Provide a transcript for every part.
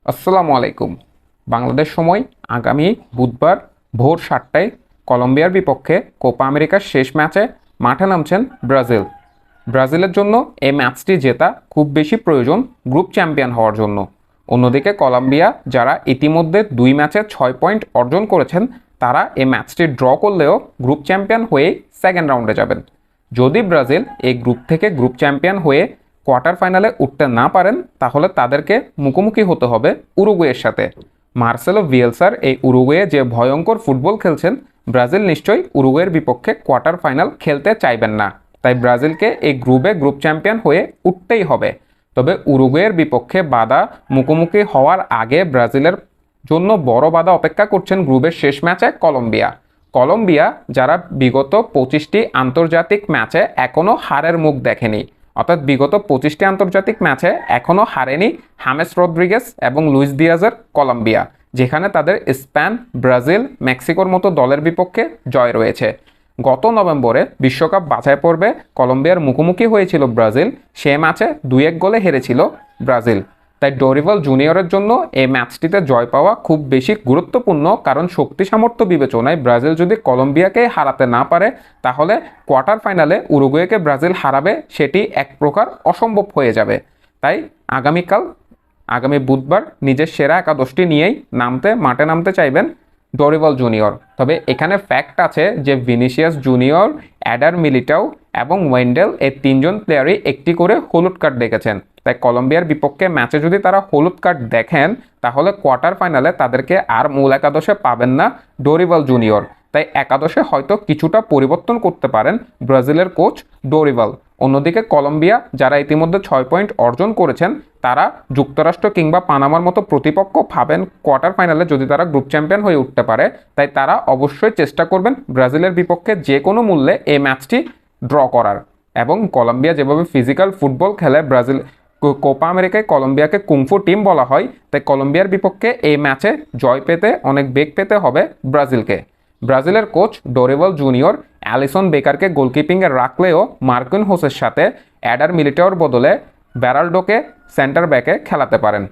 আসসালামু আলাইকুম। বাংলাদেশ সময় আগামী বুধবার ভোর 7টায় কলম্বিয়ার বিপক্ষে কোপা আমেরিকার শেষ ম্যাচে মাঠে নামছেন ব্রাজিল। ব্রাজিলের জন্য এই ম্যাচটি জেতা খুব বেশি প্রয়োজন গ্রুপ চ্যাম্পিয়ন হওয়ার জন্য। অন্যদিকে কলম্বিয়া যারা ইতিমধ্যে 2 ম্যাচে 6 পয়েন্ট অর্জন করেছেন, তারা এই ম্যাচটি ড্র করলেও গ্রুপ চ্যাম্পিয়ন হয়ে সেকেন্ড রাউন্ডে যাবেন। যদি ব্রাজিল এই গ্রুপ থেকে গ্রুপ চ্যাম্পিয়ন হয়ে কোয়ার্টার ফাইনালে উঠতে না পারেন, তাহলে তাদেরকে মুখোমুখি হতে হবে উরুগুয়ের সাথে। মার্সেলো ভিয়েলসার এই উরুগুয়ে যে ভয়ঙ্কর ফুটবল খেলছেন, ব্রাজিল নিশ্চয়ই উরুগুয়ের বিপক্ষে কোয়ার্টার ফাইনাল খেলতে চাইবেন না। তাই ব্রাজিলকে এই গ্রুপ চ্যাম্পিয়ন হয়ে উঠতেই হবে। তবে উরুগুয়ের বিপক্ষে বাধা মুখোমুখি হওয়ার আগে ব্রাজিলের জন্য বড় বাধা অপেক্ষা করছেন গ্রুপের শেষ ম্যাচে কলম্বিয়া যারা বিগত 25টি আন্তর্জাতিক ম্যাচে এখনও হারের মুখ দেখেনি, অর্থাৎ বিগত 25টি আন্তর্জাতিক ম্যাচে এখনও হারেনি হামেস রদ্রিগেজ এবং লুইস দিয়াজের কলম্বিয়া, যেখানে তাদের স্পেন, ব্রাজিল, মেক্সিকোর মতো দলের বিপক্ষে জয় রয়েছে। গত নভেম্বরে বিশ্বকাপ বাছাই পর্বে কলম্বিয়ার মুখোমুখি হয়েছিল ব্রাজিল, সে ম্যাচে 2-1 গোলে হেরেছিল ব্রাজিল। তাই ডরিভাল জুনিয়রের জন্য এই ম্যাচটিতে জয় পাওয়া খুব বেশি গুরুত্বপূর্ণ, কারণ শক্তি সামর্থ্য বিবেচনায় ব্রাজিল যদি কলম্বিয়াকে হারাতে না পারে, তাহলে কোয়ার্টার ফাইনালে উরুগুয়েকে ব্রাজিল হারাবে সেটি এক প্রকার অসম্ভব হয়ে যাবে। তাই আগামী বুধবার নিজের সেরা একাদশটি নিয়েই মাঠে নামতে চাইবেন ডরিভাল জুনিয়র। তবে এখানে ফ্যাক্ট আছে যে ভিনিসিয়াস জুনিয়র, অ্যাডার মিলিটাও এবং ওয়েন্ডেল এই 3 জন প্লেয়ারই একটি করে হলুদ কার্ড দেখেছেন। তাই কলম্বিয়ার বিপক্ষে ম্যাচে যদি তারা হলুদ কার্ড দেখেন, তাহলে কোয়ার্টার ফাইনালে তাদেরকে আর মূল একাদশে পাবেন না ডরিভাল জুনিয়র। তাই একাদশে হয়তো কিছুটা পরিবর্তন করতে পারেন ব্রাজিলের কোচ ডরিভাল। অন্যদিকে কলম্বিয়া যারা ইতিমধ্যে 6 পয়েন্ট অর্জন করেছেন, তারা যুক্তরাষ্ট্র কিংবা পানামার মতো প্রতিপক্ষ পাবেন কোয়ার্টার ফাইনালে যদি তারা গ্রুপ চ্যাম্পিয়ন হয়ে উঠতে পারে। তাই তারা অবশ্যই চেষ্টা করবেন ব্রাজিলের বিপক্ষে যে কোনো মূল্যে এই ম্যাচটি ড্র করার। এবং কলম্বিয়া যেভাবে ফিজিক্যাল ফুটবল খেলে, কোপা আমেরিকায় কলম্বিয়াকে কুংফু টিম বলা হয়, তাই কলম্বিয়ার বিপক্ষে এই ম্যাচে জয় পেতে অনেক বেগ পেতে হবে ব্রাজিলকে। ব্রাজিলের কোচ ডরিভাল জুনিয়র অ্যালিসন বেকারকে গোলকিপিংয়ে রাখলেও মার্কিন হোসের সাথে অ্যাডার মিলিটাওর বদলে বেরাল্ডোকে সেন্টার ব্যাকে খেলাতে পারেন।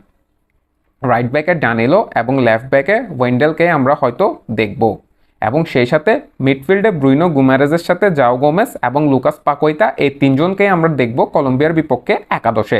রাইট ব্যাকে ডানিলো এবং লেফট ব্যাকে ওয়েন্ডেলকে আমরা হয়তো দেখব। এবং সেই সাথে মিডফিল্ডে ব্রুইনো গুমারেজের সাথে জাও গোমেস এবং লুকাস পাকুয়েতা, এই 3 জনকেই আমরা দেখব কলম্বিয়ার বিপক্ষে একাদশে।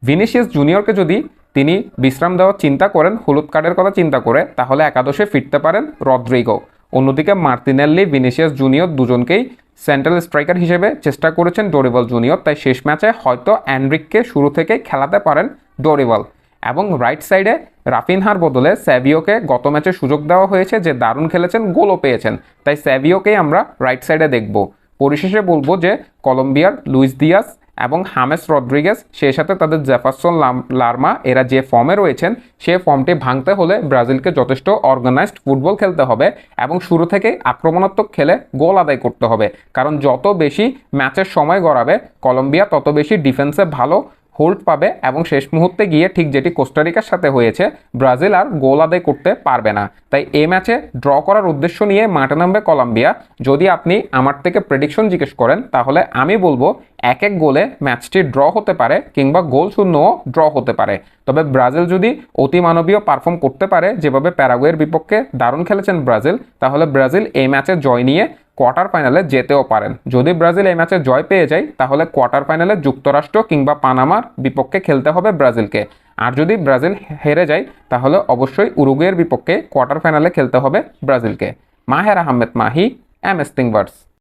ভিনিসিয়াস জুনিয়রকে যদি তিনি বিশ্রাম দেওয়ার চিন্তা করেন, হলুদ কার্ডের কথা চিন্তা করে, তাহলে একাদশে ফিরতে পারেন রদ্রিগো। অন্যদিকে মার্তিনেল্লি, ভিনিসিয়াস জুনিয়র দুজনকেই সেন্ট্রাল স্ট্রাইকার হিসেবে চেষ্টা করেছেন ডরিভাল জুনিয়র। তাই শেষ ম্যাচে হয়তো এনরিককে শুরু থেকেই খেলাতে পারেন ডরিভাল। এবং রাইট সাইডে রাফিনহার বদলে স্যাভিওকে গত ম্যাচে সুযোগ দেওয়া হয়েছে, যে দারুণ খেলেছেন, গোলও পেয়েছেন। তাই স্যাভিওকেই আমরা রাইট সাইডে দেখব। পরিশেষে বলবো যে কলম্বিয়ার লুইস দিয়াস এবং হামেস রদ্রিগেজ, সেই সাথে তাদের জেফারসন লার্মা, এরা যে ফর্মে রয়েছেন, সে ফর্মটি ভাঙতে হলে ব্রাজিলকে যথেষ্ট অর্গানাইজড ফুটবল খেলতে হবে এবং শুরু থেকে আক্রমণাত্মক খেলে গোল আদায় করতে হবে। কারণ যত বেশি ম্যাচের সময় গড়াবে কলম্বিয়া, তত বেশি ডিফেন্সে ভালো হোল্ড পাবে এবং শেষ মুহূর্তে গিয়ে ঠিক যেটি কোস্টারিকার সাথে হয়েছে, ব্রাজিল আর গোল আদায় করতে পারবে না। তাই এই ম্যাচে ড্র করার উদ্দেশ্য নিয়ে মাঠে নামবে কলম্বিয়া। যদি আপনি আমার থেকে প্রেডিকশন জিজ্ঞেস করেন, তাহলে আমি বলবো 1-1 গোলে ম্যাচটি ড্র হতে পারে কিংবা গোল শূন্যও ড্র হতে পারে। তবে ব্রাজিল যদি অতিমানবীয় পারফর্ম করতে পারে, যেভাবে প্যারাগুয়ের বিপক্ষে দারুণ খেলেছেন ব্রাজিল, তাহলে ব্রাজিল এই ম্যাচে জয় নিয়ে কোয়ার্টার ফাইনালে যেতেও পারেন। যদি ব্রাজিল এই ম্যাচে জয় পেয়ে যায়, তাহলে কোয়ার্টার ফাইনালে যুক্তরাষ্ট্র কিংবা পানামার বিপক্ষে খেলতে হবে ব্রাজিলকে। আর যদি ব্রাজিল হেরে যায়, তাহলে অবশ্যই উরুগুয়ের বিপক্ষে কোয়ার্টার ফাইনালে খেলতে হবে ব্রাজিলকে। মাহের আহমেদ মাহি, MS থিংভার্স।